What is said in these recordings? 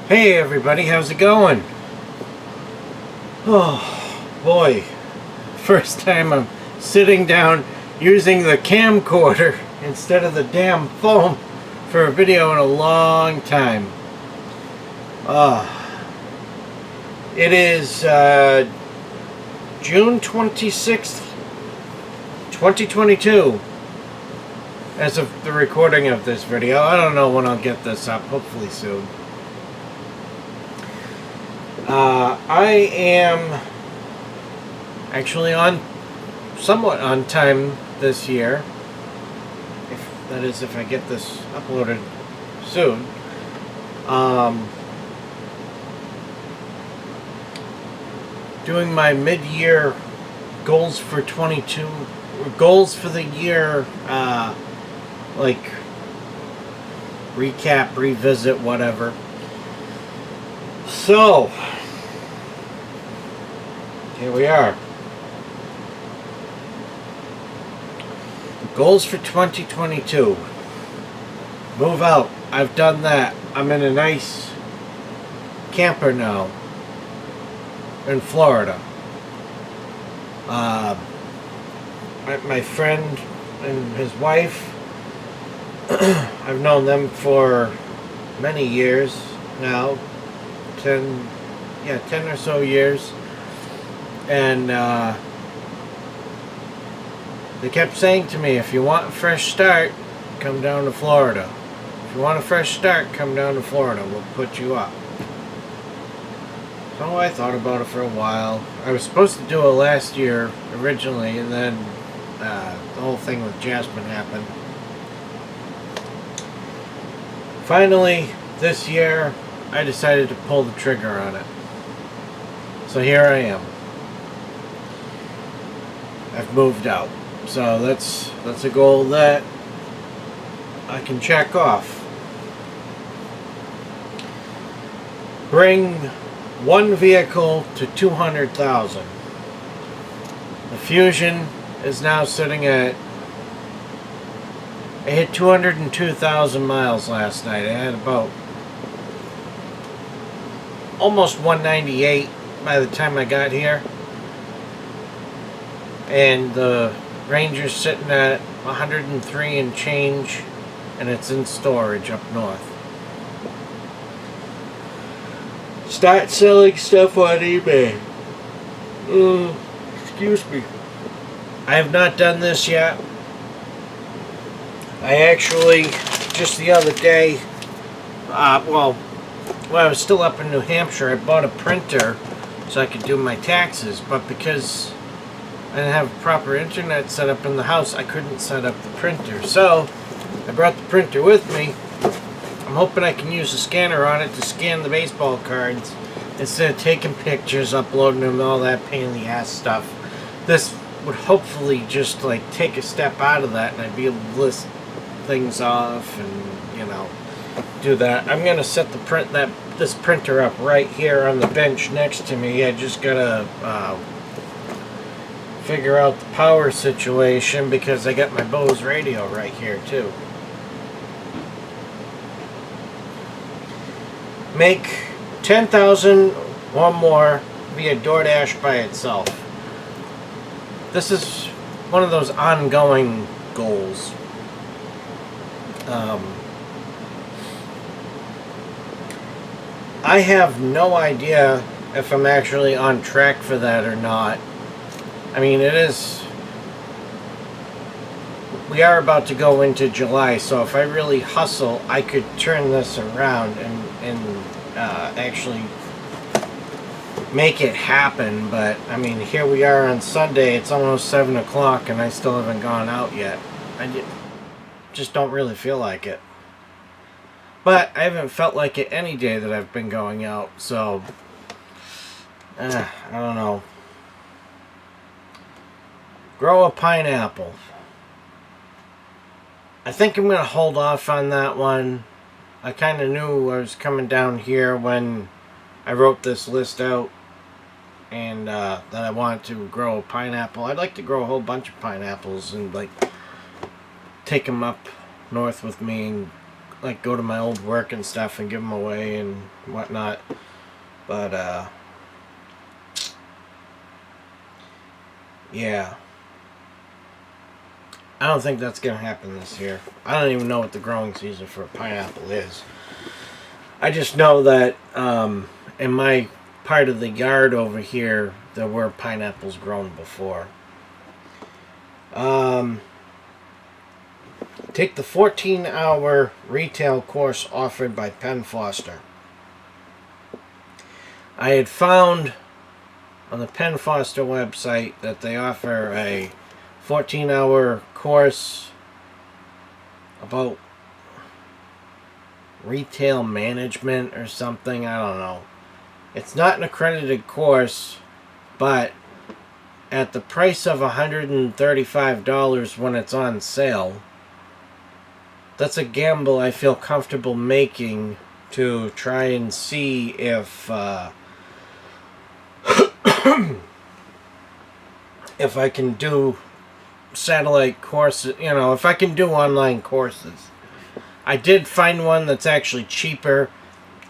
Hey everybody, how's it going? Oh boy, first time I'm sitting down using the camcorder instead of the damn phone for a video in a long time. It is June 26th, 2022 as of the recording of this video. I don't know when I'll get this up, hopefully soon. I am actually somewhat on time this year. That is, if I get this uploaded soon. Doing my mid-year goals for goals for the year, like recap, revisit, whatever. So, here we are. Goals for 2022. Move out. I've done that. I'm in a nice camper now in Florida. My friend and his wife, I've known them for many years now. 10 or so years, and they kept saying to me, if you want a fresh start, come down to Florida. If you want a fresh start, come down to Florida, we'll put you up. So I thought about it for a while. I was supposed to do it last year originally, and then the whole thing with Jasmine happened. Finally, this year I decided to pull the trigger on it. So here I am. I've moved out. So that's a goal that I can check off. Bring one vehicle to 200,000. The Fusion is now sitting at, I hit 202,000 miles last night. I had about almost 198 by the time I got here, and the Ranger's sitting at 103 and change, and it's in storage up north. Start selling stuff on eBay. Excuse me. I have not done this yet. I actually, just the other day, when I was still up in New Hampshire, I bought a printer so I could do my taxes, but because I didn't have proper internet set up in the house, I couldn't set up the printer. So I brought the printer with me. I'm hoping I can use a scanner on it to scan the baseball cards instead of taking pictures, uploading them, all that pain in the ass stuff. This would hopefully just like take a step out of that, and I'd be able to list things off and, you know, do that. I'm gonna set this printer up right here on the bench next to me. I just gotta figure out the power situation because I got my Bose radio right here too. Make 10,000 or more via DoorDash by itself. This is one of those ongoing goals. I have no idea if I'm actually on track for that or not. I mean, we are about to go into July, so if I really hustle, I could turn this around and actually make it happen. But, I mean, here we are on Sunday, it's almost 7 o'clock, and I still haven't gone out yet. I just don't really feel like it. But I haven't felt like it any day that I've been going out, so I don't know. Grow a pineapple. I think I'm going to hold off on that one. I kind of knew I was coming down here when I wrote this list out, and that I wanted to grow a pineapple. I'd like to grow a whole bunch of pineapples and like take them up north with me and like go to my old work and stuff and give them away and whatnot. But yeah, I don't think that's gonna happen this year. I don't even know what the growing season for a pineapple is. I just know that in my part of the yard over here, there were pineapples grown before. Take the 14-hour retail course offered by Penn Foster. I had found on the Penn Foster website that they offer a 14-hour course about retail management or something. I don't know. It's not an accredited course, but at the price of $135 when it's on sale, that's a gamble I feel comfortable making to try and see if if I can do satellite courses, if I can do online courses. I did find one that's actually cheaper.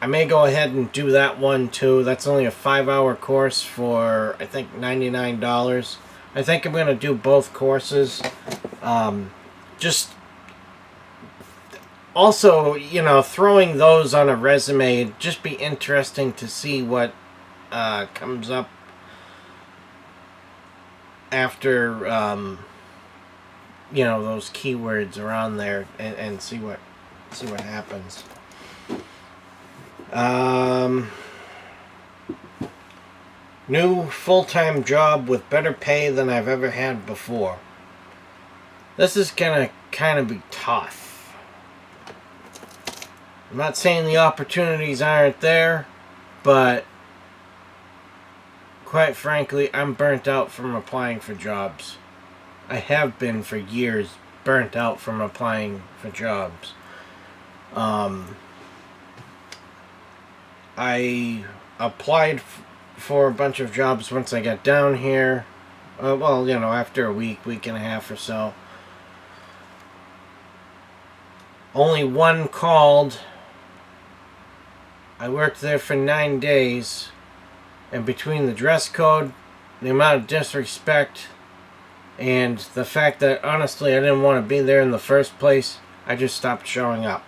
I may go ahead and do that one too. That's only a 5-hour course for, I think, $99. I think I'm going to do both courses. Just also, throwing those on a resume, it'd just be interesting to see what comes up after, those keywords around there, and see what happens. New full-time job with better pay than I've ever had before. This is gonna kind of be tough. I'm not saying the opportunities aren't there, but quite frankly, I'm burnt out from applying for jobs. I have been for years burnt out from applying for jobs. I applied for a bunch of jobs once I got down here. After a week and a half or so. Only one called. I worked there for 9 days. And between the dress code, the amount of disrespect, and the fact that, honestly, I didn't want to be there in the first place, I just stopped showing up.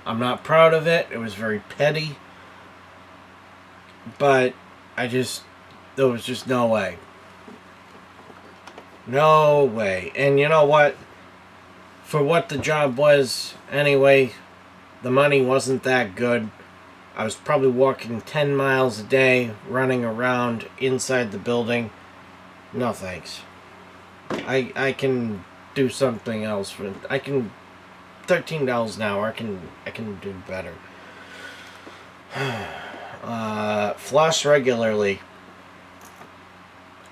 I'm not proud of it. It was very petty. But there was just no way. No way. And you know what? For what the job was, anyway, the money wasn't that good. I was probably walking 10 miles a day, running around inside the building. No thanks. I can do something else. I can $13 an hour. I can do better. Floss regularly.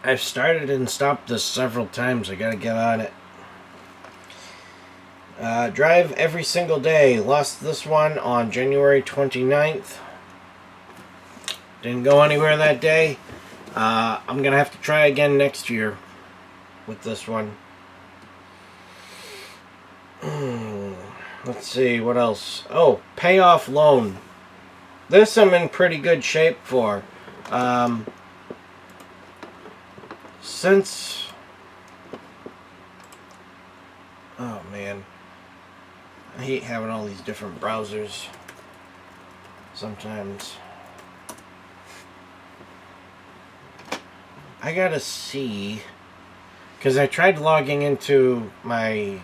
I've started and stopped this several times. I gotta get on it. Drive every single day. Lost this one on January 29th. Didn't go anywhere that day. I'm gonna have to try again next year with this one. Let's see, what else? Oh, pay off loan. This I'm in pretty good shape for. Since... Oh, man. I hate having all these different browsers. Sometimes. I gotta see... Because I tried logging into my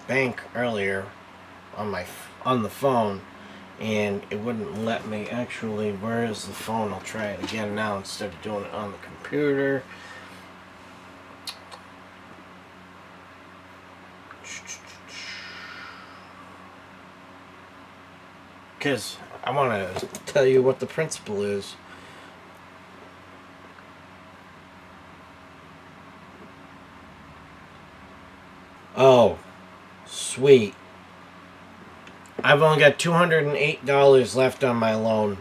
bank earlier on the phone, and it wouldn't let me. Actually, where is the phone? I'll try it again now instead of doing it on the computer. Because I want to tell you what the principle is. Oh, sweet. I've only got $208 left on my loan.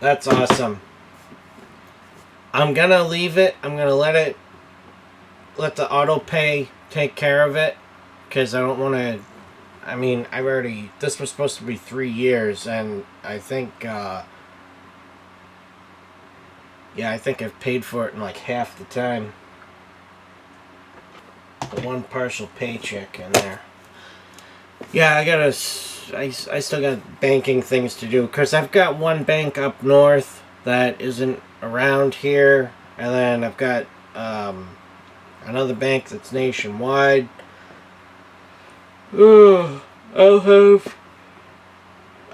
That's awesome. I'm gonna leave it. I'm gonna let the auto pay take care of it because I don't want to. I mean, I've already. This was supposed to be 3 years, and I think. Yeah, I think I've paid for it in like half the time. The one partial paycheck in there. Yeah, I still got banking things to do because I've got one bank up north that isn't around here, and then I've got another bank that's nationwide.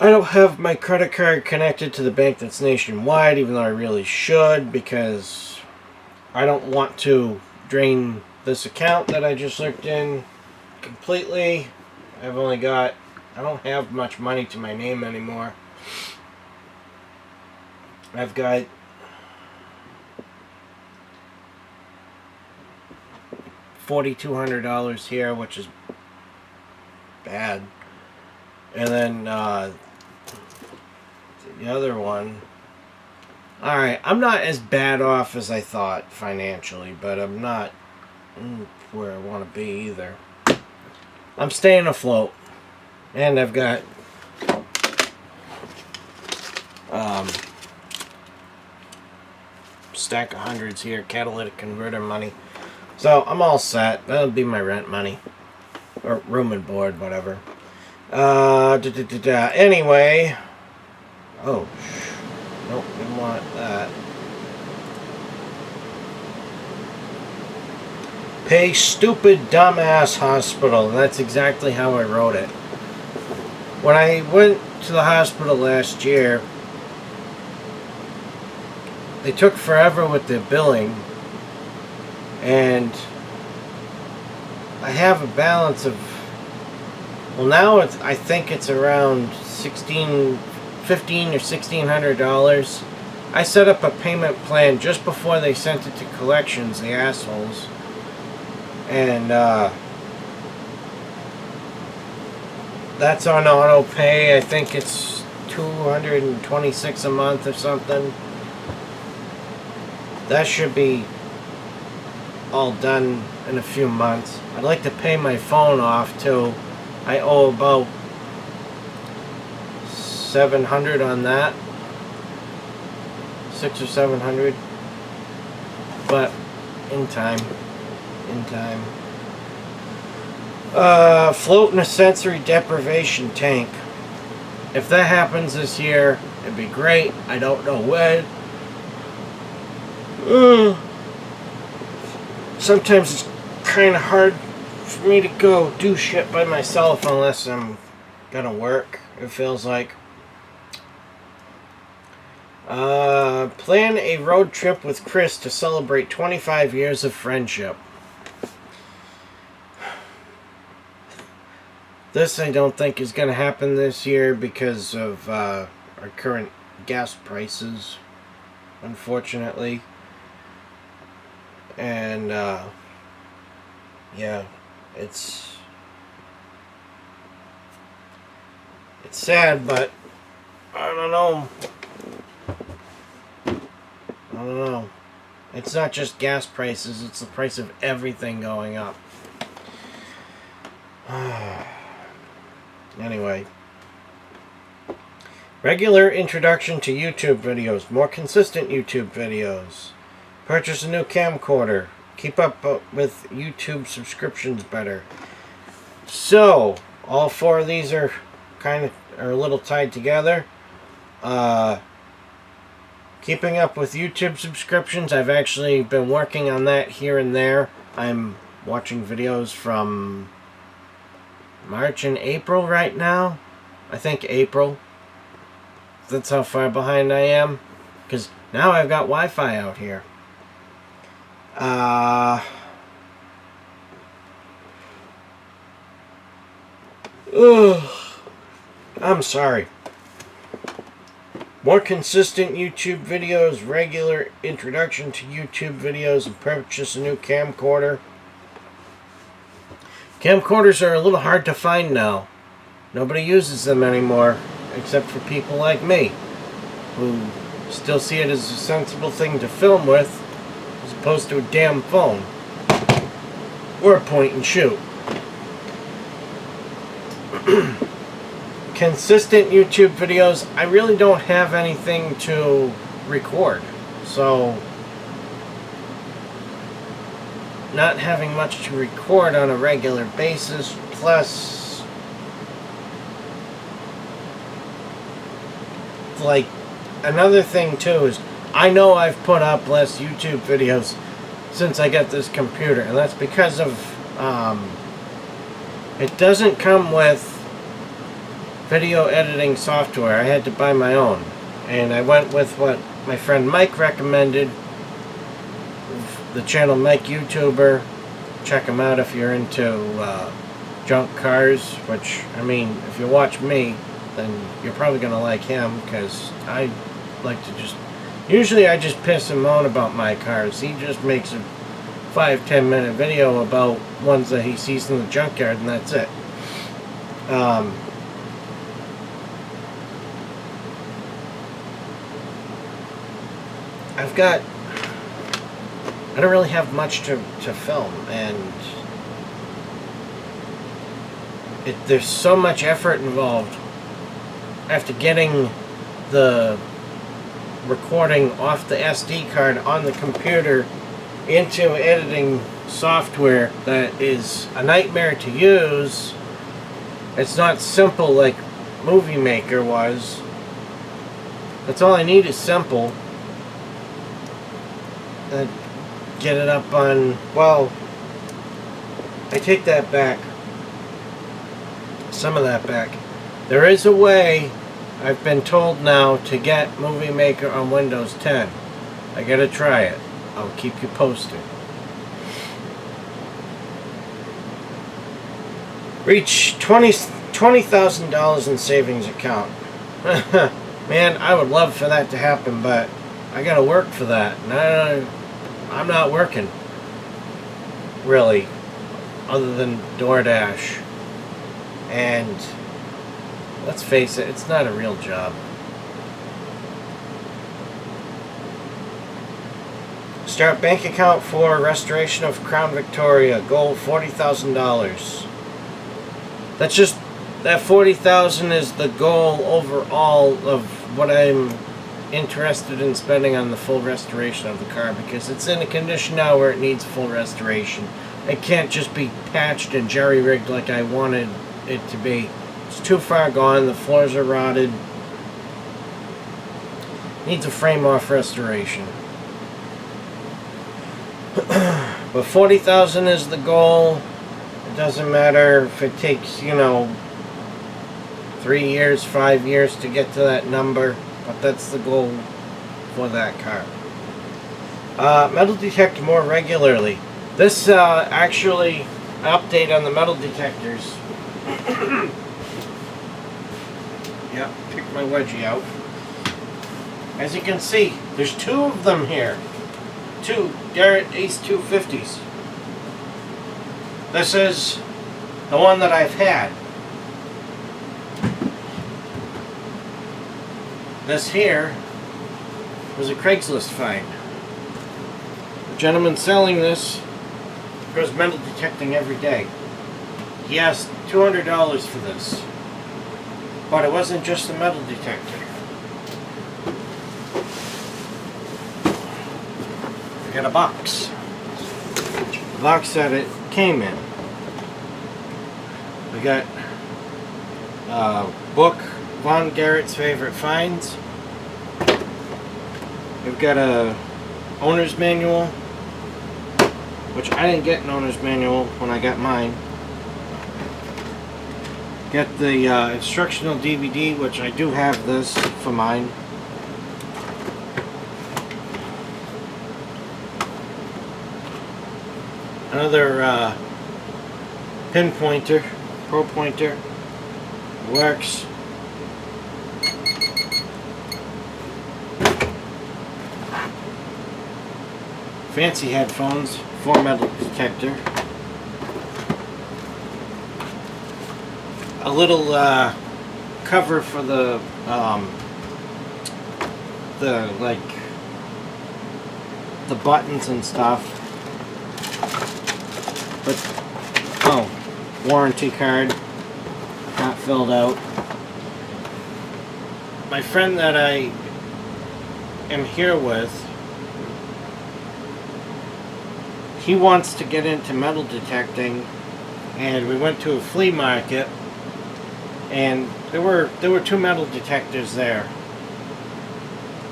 I don't have my credit card connected to the bank that's nationwide, even though I really should, because I don't want to drain this account that I just looked in completely. I don't have much money to my name anymore. I've got $4,200 here, which is bad. And then the other one. Alright, I'm not as bad off as I thought financially, but I'm not where I want to be either. I'm staying afloat. And I've got stack of hundreds here, catalytic converter money. So I'm all set. That'll be my rent money. Or room and board, whatever. Anyway. Oh, nope, didn't want that. Pay stupid dumbass hospital. That's exactly how I wrote it. When I went to the hospital last year, they took forever with the billing, and I have a balance of, well, now I think it's around $1,500 or $1,600. I set up a payment plan just before they sent it to collections, the assholes, and that's on auto pay. I think it's $226 a month or something. That should be all done in a few months. I'd like to pay my phone off too. I owe about $700 on that. $600 or $700. But in time. Float in a sensory deprivation tank. If that happens this year, it'd be great. I don't know when. Sometimes it's kind of hard for me to go do shit by myself unless I'm gonna work, it feels like. Plan a road trip with Chris to celebrate 25 years of friendship. This I don't think is gonna happen this year because of our current gas prices, unfortunately. And yeah, it's sad, but I don't know. It's not just gas prices, it's the price of everything going up. Anyway. Regular introduction to YouTube videos. More consistent YouTube videos. Purchase a new camcorder. Keep up with YouTube subscriptions better. So, all four of these are a little tied together. Keeping up with YouTube subscriptions. I've actually been working on that here and there. I'm watching videos from March and April right now. I think April. That's how far behind I am. Because now I've got Wi-Fi out here. I'm sorry. More consistent YouTube videos, regular introduction to YouTube videos, and purchase a new camcorder. Camcorders are a little hard to find now. Nobody uses them anymore, except for people like me, who still see it as a sensible thing to film with, as opposed to a damn phone. or a point and shoot. Consistent YouTube videos, I really don't have anything to record, so not having much to record on a regular basis, plus like another thing too is I know I've put up less YouTube videos since I got this computer, and that's because of it doesn't come with video editing software. I had to buy my own, and I went with what my friend Mike recommended, the channel Mike YouTuber. Check him out if you're into junk cars, which, I mean, if you watch me, then you're probably gonna like him, because I like to just, usually I just piss and moan about my cars. He just makes a 5-10 minute video about ones that he sees in the junkyard, and that's it. I don't really have much to film, and there's so much effort involved after getting the recording off the SD card on the computer into editing software that is a nightmare to use. It's not simple like Movie Maker was. That's all I need is simple. And get it up on, well, I take that back. Some of that back. There is a way, I've been told now, to get Movie Maker on Windows 10. I gotta try it. I'll keep you posted. Reach $20,000 in savings account. Man, I would love for that to happen, but I gotta work for that. And I'm not working, really, other than DoorDash. And let's face it, it's not a real job. Start bank account for restoration of Crown Victoria. Goal $40,000. That's just, that $40,000 is the goal overall of what I'm interested in spending on the full restoration of the car, because it's in a condition now where it needs full restoration. It can't just be patched and jerry-rigged like I wanted it to be. It's too far gone, the floors are rotted. Needs a frame-off restoration. But $40,000 is the goal. It doesn't matter if it takes, 3 years, 5 years to get to that number, but that's the goal for that car. Metal detect more regularly. This actually, update on the metal detectors. Yep, pick my wedgie out. As you can see, there's 2 of them here. 2 Garrett Ace 250s. This is the one that I've had. This here was a Craigslist find. The gentleman selling this goes metal detecting every day. He asked $200 for this. But it wasn't just a metal detector. I got a box. The box that it came in. We got a book, Von Garrett's Favorite Finds. We've got a owner's manual, which I didn't get an owner's manual when I got mine. Got the instructional DVD, which I do have this for mine. Another pinpointer, pro pointer, works. Fancy headphones, 4 metal detector. A little cover for the buttons and stuff. But warranty card not filled out. My friend that I am here with, he wants to get into metal detecting, and we went to a flea market, and there were 2 metal detectors there.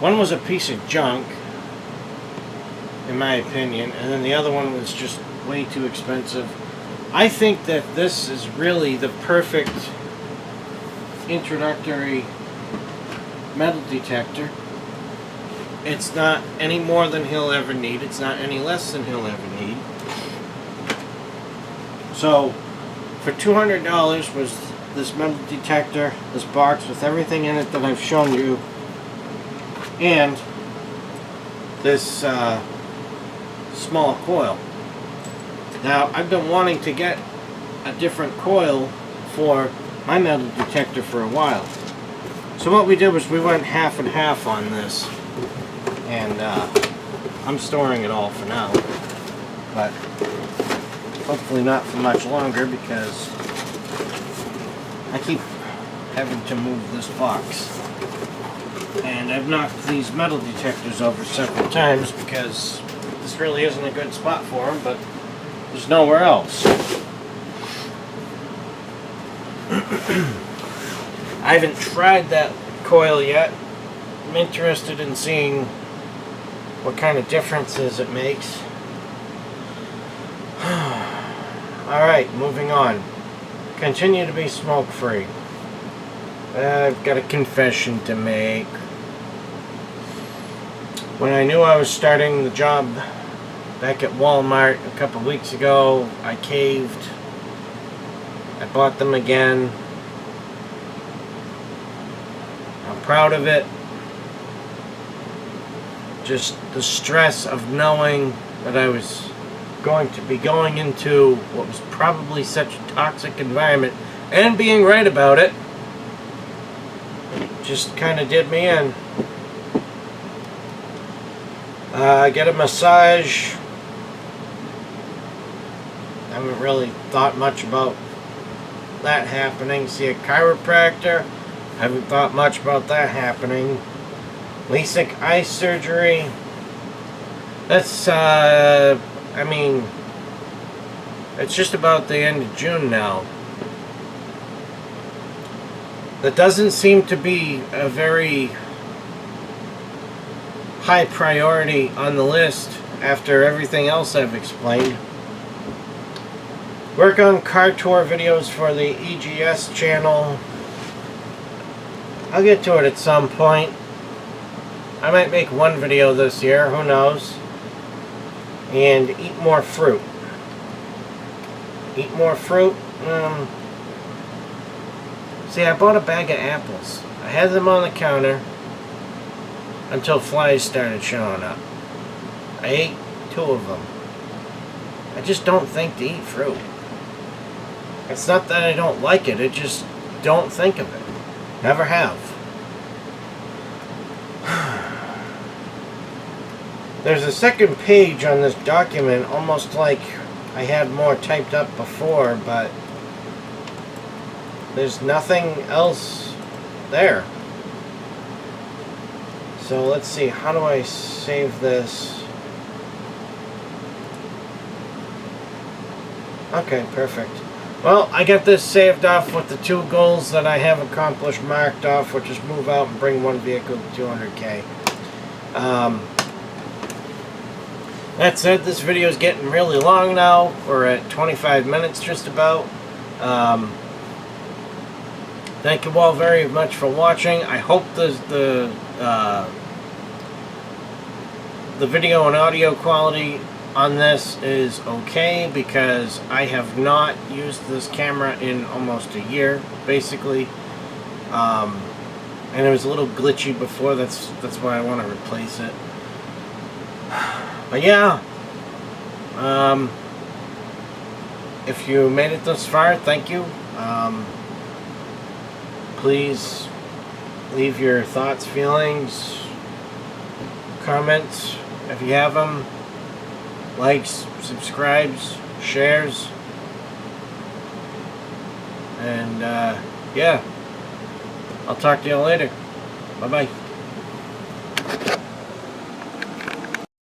One was a piece of junk, in my opinion, and then the other one was just way too expensive. I think that this is really the perfect introductory metal detector. It's not any more than he'll ever need. It's not any less than he'll ever need. So, for $200 was this metal detector, this box with everything in it that I've shown you, and this small coil. Now, I've been wanting to get a different coil for my metal detector for a while. So what we did was we went half and half on this, and I'm storing it all for now, but hopefully not for much longer, because I keep having to move this box, and I've knocked these metal detectors over several times because this really isn't a good spot for them, but there's nowhere else. I haven't tried that coil yet. I'm interested in seeing what kind of differences it makes. Alright, moving on. Continue to be smoke-free. I've got a confession to make. When I knew I was starting the job back at Walmart a couple weeks ago, I caved. I bought them again. I'm proud of it. Just the stress of knowing that I was going to be going into what was probably such a toxic environment, and being right about it, just kind of did me in. Get a massage. Haven't really thought much about that happening. See a chiropractor. Haven't thought much about that happening. LASIK eye surgery. That's, I mean, it's just about the end of June now. That doesn't seem to be a very high priority on the list after everything else I've explained. Work on car tour videos for the EGS channel. I'll get to it at some point. I might make one video this year, who knows. And eat more fruit. Eat more fruit. See, I bought a bag of apples. I had them on the counter until flies started showing up. I ate 2 of them. I just don't think to eat fruit. It's not that I don't like it, I just don't think of it. Never have. There's a second page on this document, almost like I had more typed up before, but there's nothing else there. So let's see, how do I save this? Okay, perfect. Well, I got this saved off with the 2 goals that I have accomplished marked off, which is move out and bring 1 vehicle to 200K. That said, this video is getting really long now. We're at 25 minutes just about. Thank you all very much for watching. I hope the video and audio quality on this is okay, because I have not used this camera in almost a year, basically. And it was a little glitchy before. That's why I want to replace it. But yeah, if you made it this far, thank you. Please leave your thoughts, feelings, comments if you have them. Likes, subscribes, shares. And yeah, I'll talk to you later. Bye bye.